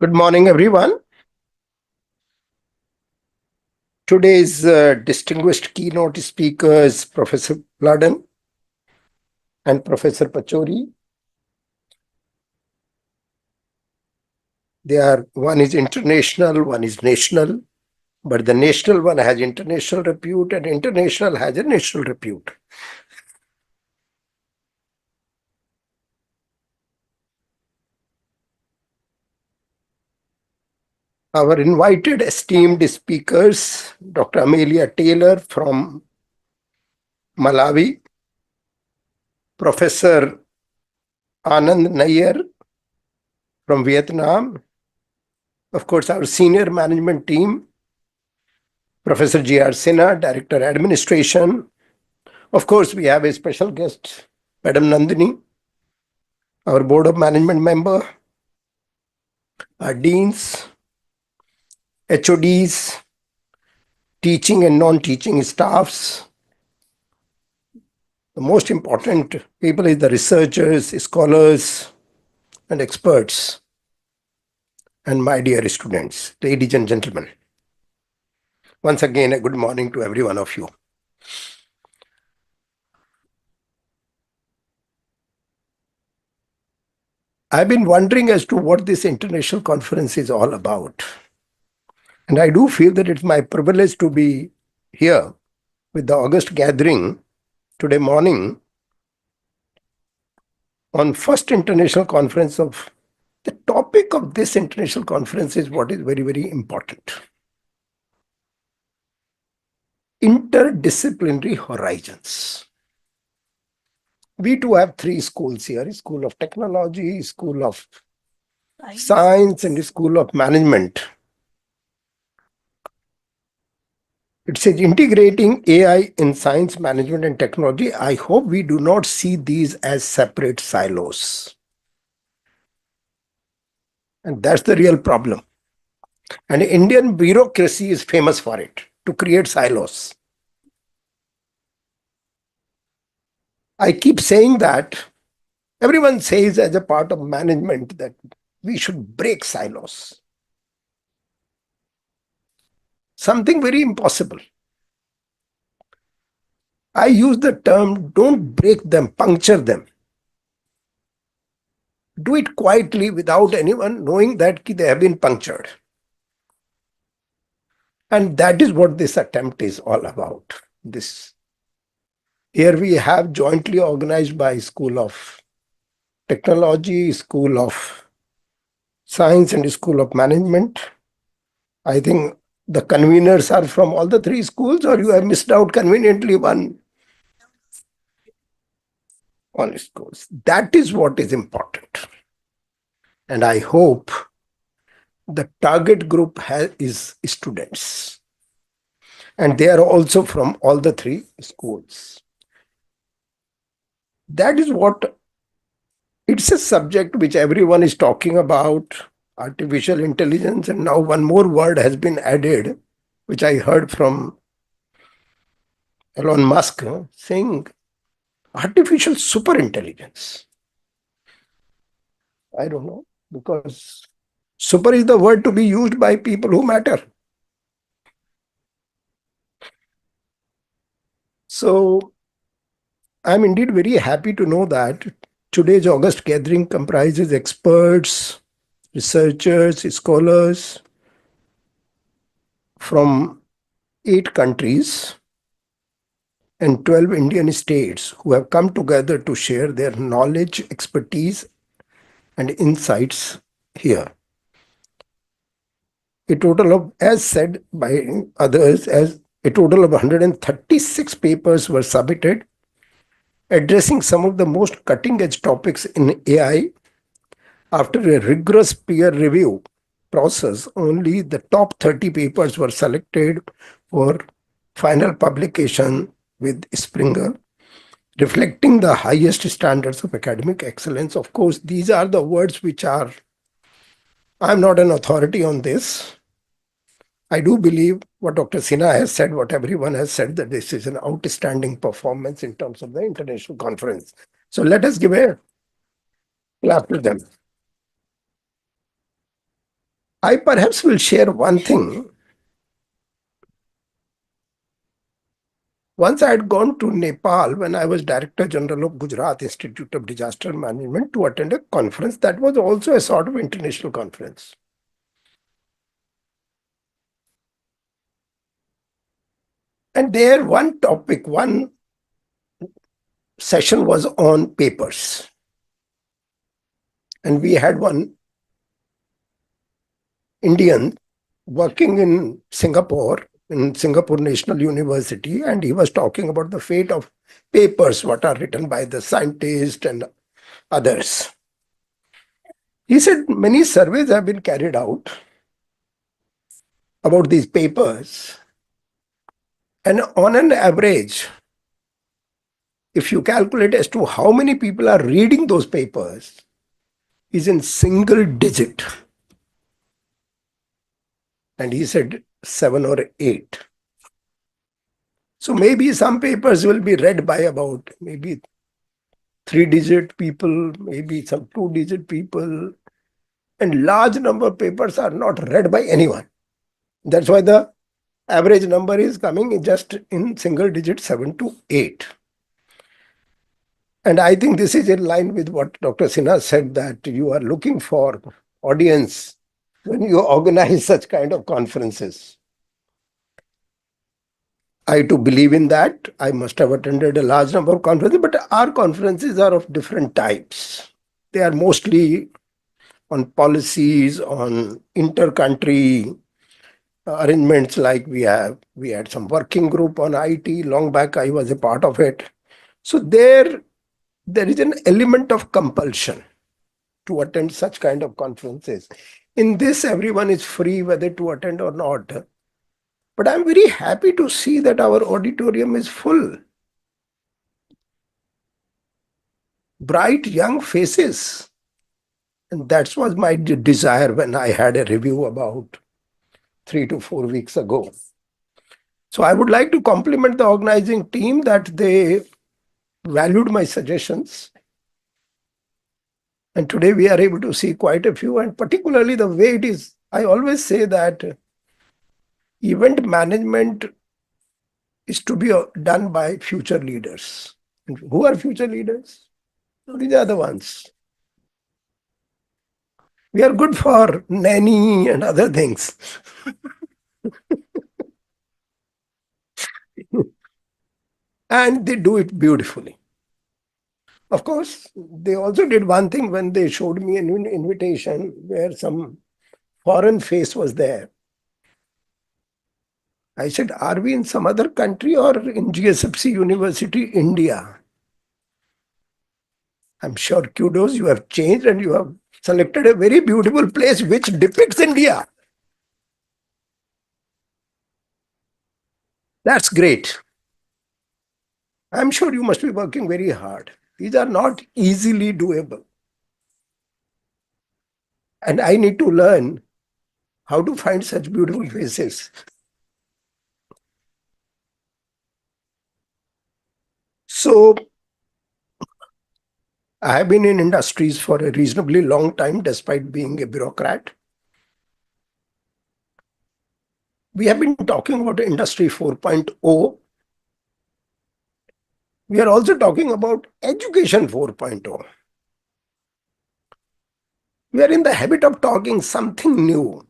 Good morning, everyone. Today's distinguished keynote speakers, Professor Pladen and Professor Pachori. One is international, one is national, but the national one has international repute and international has a national repute. Our invited esteemed speakers, Dr. Amelia Taylor from Malawi, Professor Anand Nair from Vietnam, of course, our senior management team, Professor G.R. Sinha, Director Administration. Of course, we have a special guest, Madam Nandini, our Board of Management member, our deans, HODs, teaching and non-teaching staffs. The most important people is the researchers, scholars, and experts. And my dear students, ladies and gentlemen, once again, a good morning to every one of you. I've been wondering as to what this international conference is all about. And I do feel that it's my privilege to be here with the August gathering today morning on first international conference of the topic of this international conference is what is very, very important. Interdisciplinary horizons. We too have three schools here, School of Technology, School of Science, and School of Management. It says integrating AI in science, management, and technology. I hope we do not see these as separate silos. And that's the real problem. And Indian bureaucracy is famous for it, to create silos. I keep saying that. Everyone says as a part of management that we should break silos. Something very impossible. I use the term, don't break them, puncture them. Do it quietly without anyone knowing that they have been punctured. And that is what this attempt is all about. Here we have jointly organized by School of Technology, School of Science, and School of Management. I think the conveners are from all the three schools, or you have missed out conveniently one schools. That is what is important. And I hope the target group is students. And they are also from all the three schools. That is what, it's a subject which everyone is talking about, artificial intelligence, and now one more word has been added, which I heard from Elon Musk saying artificial superintelligence. I don't know, because super is the word to be used by people who matter. So I'm indeed very happy to know that today's August gathering comprises experts, researchers, scholars from 8 countries and 12 Indian states who have come together to share their knowledge, expertise, and insights here. A total of, as said by others, as a total of 136 papers were submitted, addressing some of the most cutting-edge topics in AI. After a rigorous peer review process, only the top 30 papers were selected for final publication with Springer, reflecting the highest standards of academic excellence. Of course, these are the words which are, I'm not an authority on this. I do believe what Dr. Sinha has said, what everyone has said, that this is an outstanding performance in terms of the international conference. So let us give a clap to them. I perhaps will share one thing. Once I had gone to Nepal when I was Director General of Gujarat Institute of Disaster Management to attend a conference that was also a sort of international conference. And there, one session was on papers. And we had one Indian working in Singapore National University, and he was talking about the fate of papers, what are written by the scientists and others. He said many surveys have been carried out about these papers, and on an average, if you calculate as to how many people are reading those papers, is in single digit. And he said 7 or 8. So maybe some papers will be read by about maybe 3-digit people, maybe some 2-digit people, and large number of papers are not read by anyone. That's why the average number is coming just in single digit 7 to 8. And I think this is in line with what Dr. Sinha said, that you are looking for audience when you organize such kind of conferences. I too believe in that. I must have attended a large number of conferences, but our conferences are of different types. They are mostly on policies, on inter-country arrangements, like we had some working group on IT. Long back, I was a part of it. So there is an element of compulsion to attend such kind of conferences. In this, everyone is free whether to attend or not. But I'm very happy to see that our auditorium is full. Bright young faces. And that was my desire when I had a review about 3 to 4 weeks ago. So I would like to compliment the organizing team that they valued my suggestions. And today we are able to see quite a few, and particularly the way it is. I always say that event management is to be done by future leaders. And who are future leaders? These are the ones. We are good for nanny and other things. And they do it beautifully. Of course, they also did one thing when they showed me an invitation where some foreign face was there. I said, are we in some other country or in GSFC University, India? I'm sure, kudos, you have changed and you have selected a very beautiful place which depicts India. That's great. I'm sure you must be working very hard. These are not easily doable. And I need to learn how to find such beautiful faces. So I have been in industries for a reasonably long time, despite being a bureaucrat. We have been talking about Industry 4.0. We are also talking about Education 4.0. We are in the habit of talking something new.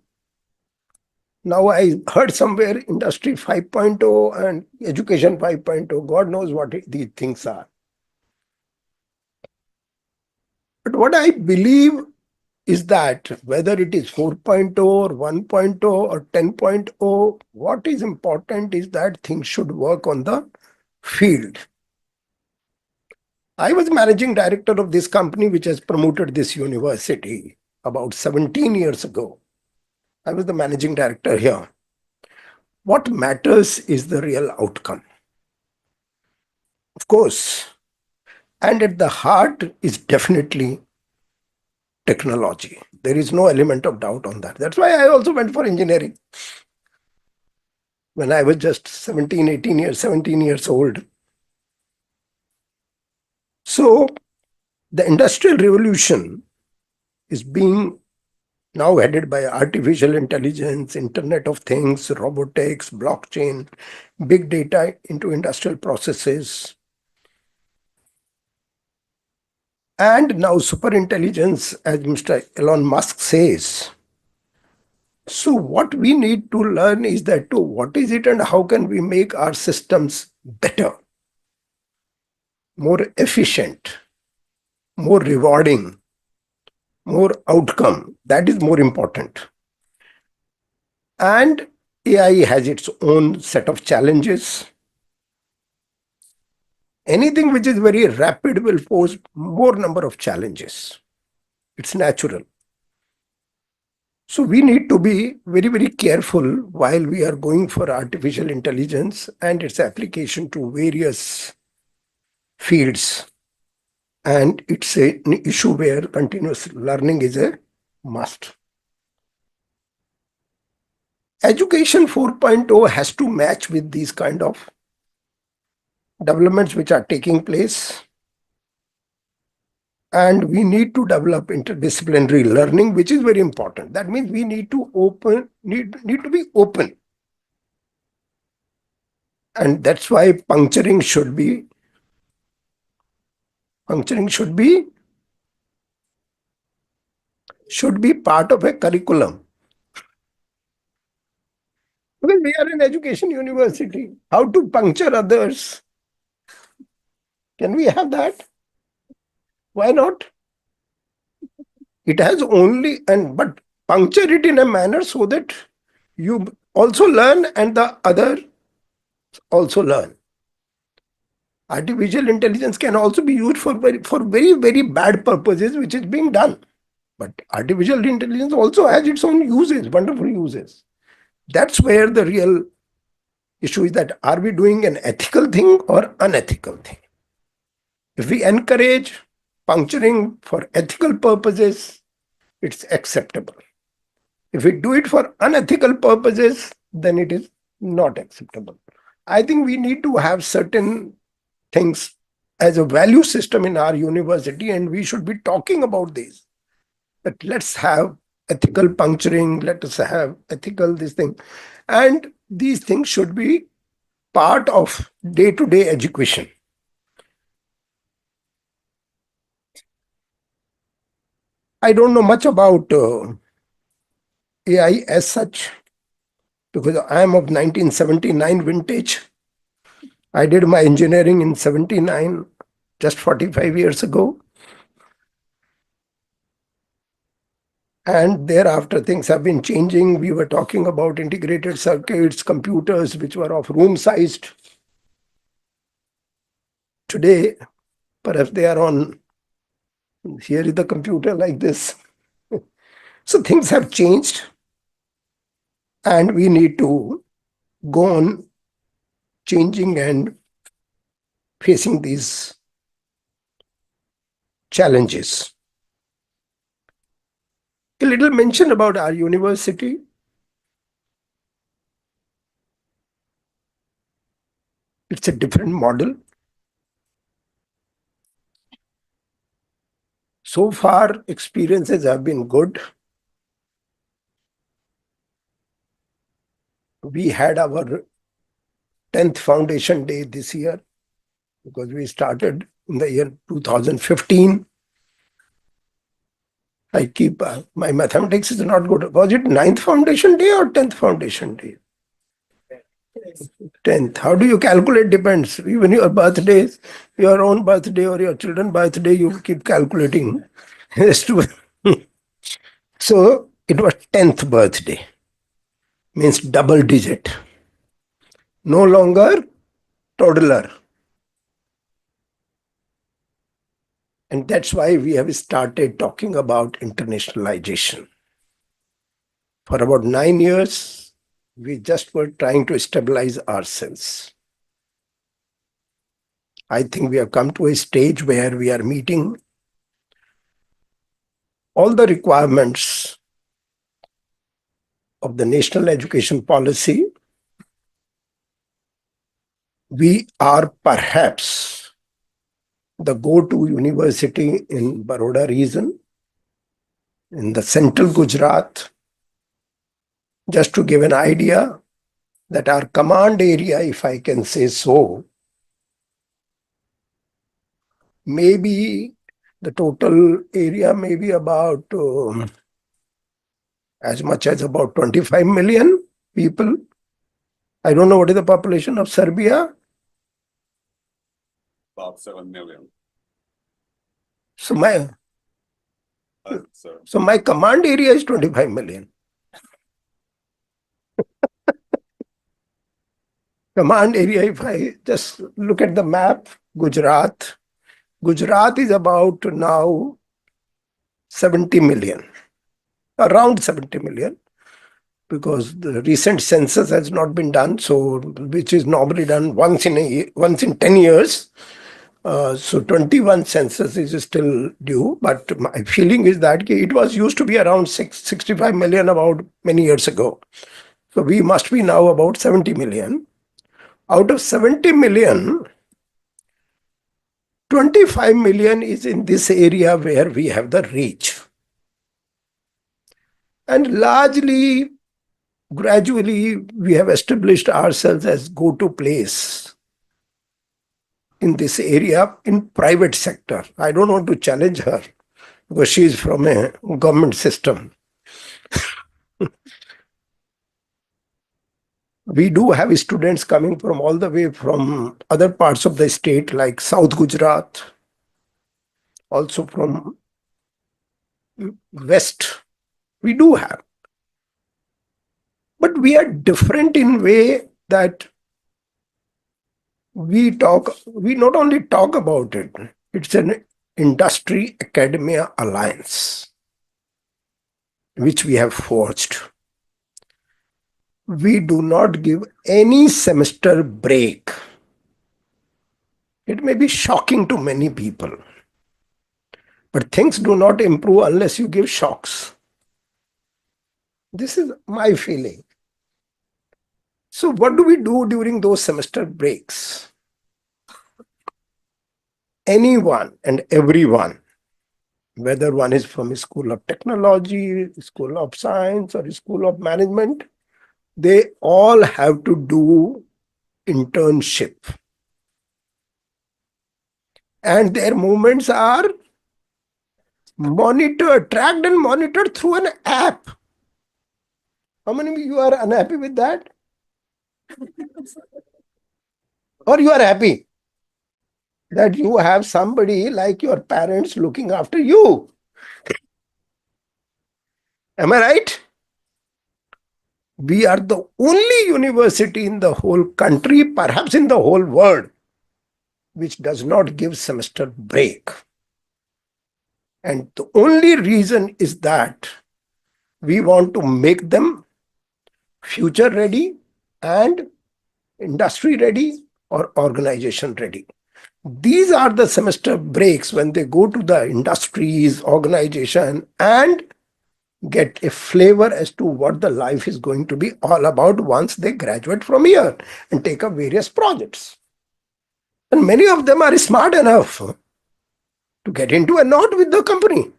Now I heard somewhere Industry 5.0 and Education 5.0. God knows what these things are. But what I believe is that whether it is 4.0 or 1.0 or 10.0, what is important is that things should work on the field. I was managing director of this company which has promoted this university about 17 years ago. I was the managing director here. What matters is the real outcome. Of course, and at the heart is definitely technology. There is no element of doubt on that. That's why I also went for engineering. When I was just 17 years old. So the industrial revolution is being now headed by artificial intelligence, Internet of Things, robotics, blockchain, big data into industrial processes, and now superintelligence, as Mr. Elon Musk says. So, what we need to learn is that what is it and how can we make our systems better, more efficient, more rewarding, more outcome. That is more important. And AI has its own set of challenges. Anything which is very rapid will pose more number of challenges. It's natural. So we need to be very, very careful while we are going for artificial intelligence and its application to various fields. And it's an issue where continuous learning is a must. Education 4.0 has to match with these kind of developments which are taking place. And we need to develop interdisciplinary learning, which is very important. That means we need to need to be open. And that's why puncturing should be part of a curriculum. Because we are an education university. How to puncture others? Can we have that? Why not? It has only, but puncture it in a manner so that you also learn and the other also learn. Artificial intelligence can also be used for very, very bad purposes, which is being done. But artificial intelligence also has its own uses, wonderful uses. That's where the real issue is, that are we doing an ethical thing or unethical thing? If we encourage puncturing for ethical purposes, it's acceptable. If we do it for unethical purposes, then it is not acceptable. I think we need to have certain things as a value system in our university, and we should be talking about this. That let's have ethical puncturing, let us have ethical this thing. And these things should be part of day-to-day education. I don't know much about AI as such, because I am of 1979 vintage. I did my engineering in 79, just 45 years ago. And thereafter, things have been changing. We were talking about integrated circuits, computers, which were of room-sized. Today, perhaps they are on, here is the computer like this. So things have changed. And we need to go on changing and facing these challenges. A little mention about our university. It's a different model. So far, experiences have been good. We had our 10th foundation day this year, because we started in the year 2015. I keep, my mathematics is not good. Was it 9th foundation day or 10th foundation day? 10th. How do you calculate? Depends. Even your birthdays, your own birthday or your children's birthday, you keep calculating. So it was 10th birthday, means double digit. No longer toddler. And that's why we have started talking about internationalization. For about 9 years, we just were trying to stabilize ourselves. I think we have come to a stage where we are meeting all the requirements of the national education policy. We are perhaps the go-to university in Baroda region. in the central Gujarat. Just to give an idea that our command area, if I can say so, maybe the total area may be about as much as about 25 million people. I don't know what is the population of Serbia. About 7 million. So my So so my command area is 25 million. Command area, if I just look at the map, Gujarat is about now 70 million, around 70 million, because the recent census has not been done, so which is normally done once in 10 years. So 21 census is still due, but my feeling is that it was used to be around 65 million about many years ago. So we must be now about 70 million. Out of 70 million, 25 million is in this area where we have the reach. And largely, gradually, we have established ourselves as go-to place in this area in private sector. I don't want to challenge her because she is from a government system. We do have students coming from all the way from other parts of the state like South Gujarat, also from West. We do have. But we are different in way that we not only talk about it, it's an industry academia alliance which we have forged. We do not give any semester break. It may be shocking to many people, but things do not improve unless you give shocks. This is my feeling. So what do we do during those semester breaks? Anyone and everyone, whether one is from a school of technology, school of science, or school of management, they all have to do internship. And their movements are monitored, tracked and monitored through an app. How many of you are unhappy with that? Or you are happy that you have somebody like your parents looking after you? Am I right? We are the only university in the whole country, perhaps in the whole world, which does not give semester break. And the only reason is that we want to make them future ready and industry ready or organization ready. These are the semester breaks when they go to the industries, organization, and get a flavor as to what the life is going to be all about once they graduate from here and take up various projects. And many of them are smart enough to get into a knot with the company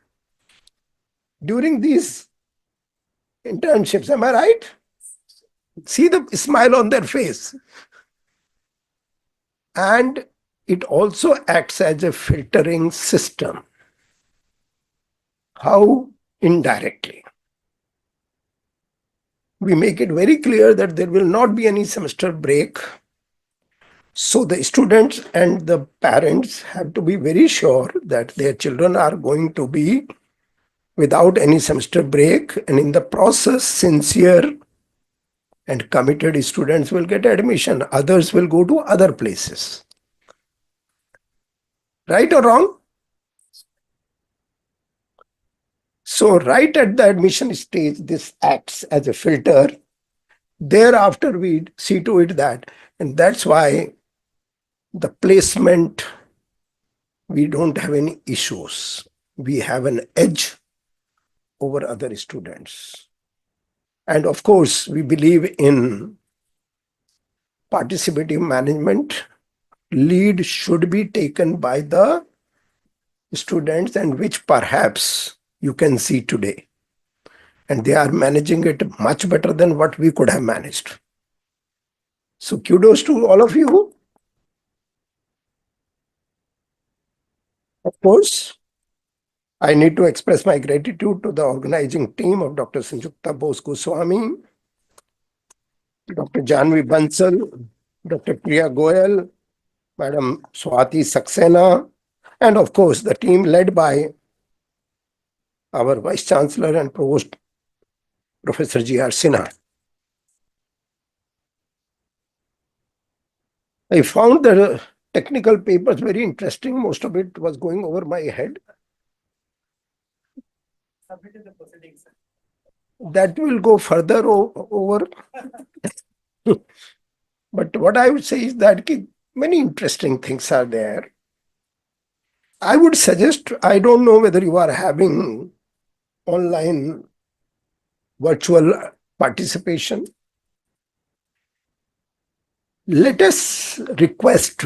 during these internships. Am I right? See the smile on their face. And it also acts as a filtering system. How? Indirectly. We make it very clear that there will not be any semester break. So the students and the parents have to be very sure that their children are going to be without any semester break, and in the process, sincere and committed students will get admission. Others will go to other places. Right or wrong? So right at the admission stage, this acts as a filter. Thereafter, we see to it that, and that's why the placement, we don't have any issues. We have an edge over other students. And of course, we believe in participative management. Lead should be taken by the students, and which perhaps you can see today. And they are managing it much better than what we could have managed. So kudos to all of you. Of course, I need to express my gratitude to the organizing team of Dr. Sanjukta Bose Goswami, Dr. Janvi Bansal, Dr. Priya Goyal, Madam Swati Saxena, and of course the team led by our Vice Chancellor and Provost, Professor G.R. Sinha. I found the technical papers very interesting. Most of it was going over my head. That will go further over. But what I would say is that many interesting things are there. I would suggest, I don't know whether you are having online virtual participation. Let us request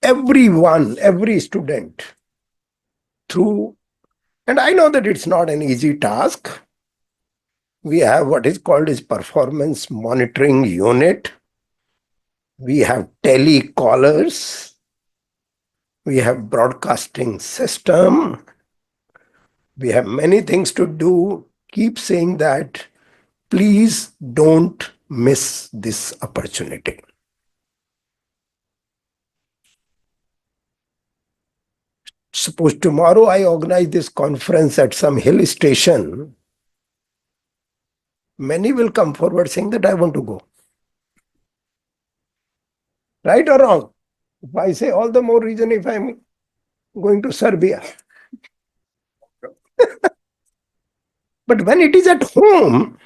everyone, every student through, and I know that it's not an easy task. We have what is called as performance monitoring unit. We have telecallers. We have broadcasting system. We have many things to do. Keep saying that. Please don't miss this opportunity. Suppose tomorrow I organize this conference at some hill station, many will come forward saying that I want to go. Right or wrong? If I say all the more reason if I'm going to Serbia. But when it is at home,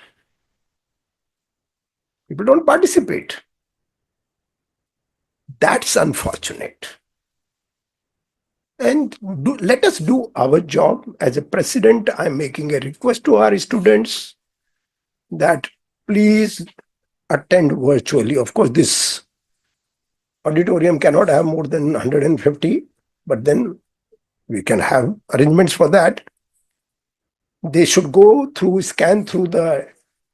people don't participate. That's unfortunate. And let us do our job. As a president, I'm making a request to our students that please attend virtually. Of course, this auditorium cannot have more than 150, but then we can have arrangements for that. They should go through, scan through the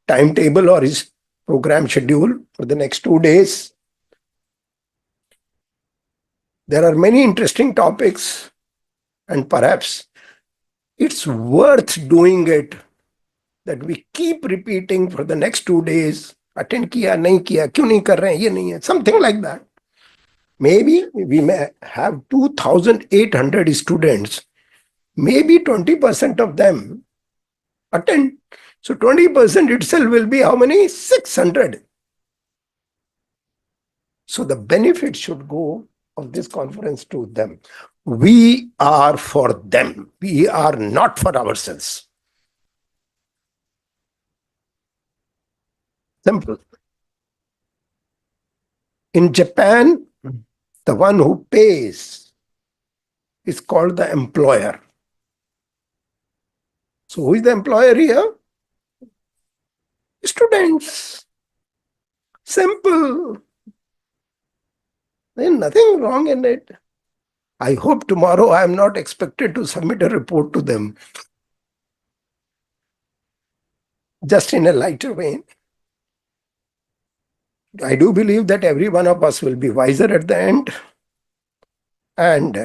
timetable or his program schedule for the next 2 days. There are many interesting topics, and perhaps it's worth doing it that we keep repeating for the next 2 days. Attend kiya, nahi kiya, kyun nahi kar rahe hain, ye nahi hai, something like that. Maybe we may have 2,800 students. Maybe 20% of them attend. So 20% itself will be how many? 600. So the benefit should go of this conference to them. We are for them. We are not for ourselves. Simple. In Japan, the one who pays is called the employer. So who is the employer here? Students. Simple. There's nothing wrong in it. I hope tomorrow I am not expected to submit a report to them. Just in a lighter vein. I do believe that every one of us will be wiser at the end. And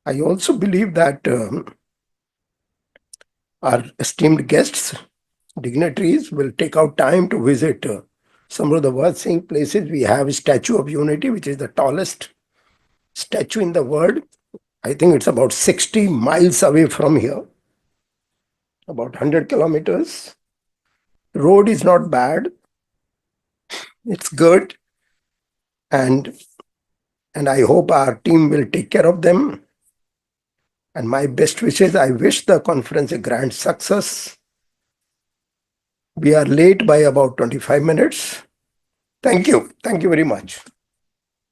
I also believe that our esteemed guests, dignitaries, will take out time to visit some of the worth-seeing places. We have a Statue of Unity, which is the tallest statue in the world. I think it's about 60 miles away from here, about 100 kilometers. Road is not bad. It's good. And I hope our team will take care of them. And my best wishes, I wish the conference a grand success. We are late by about 25 minutes. Thank you. Thank you very much.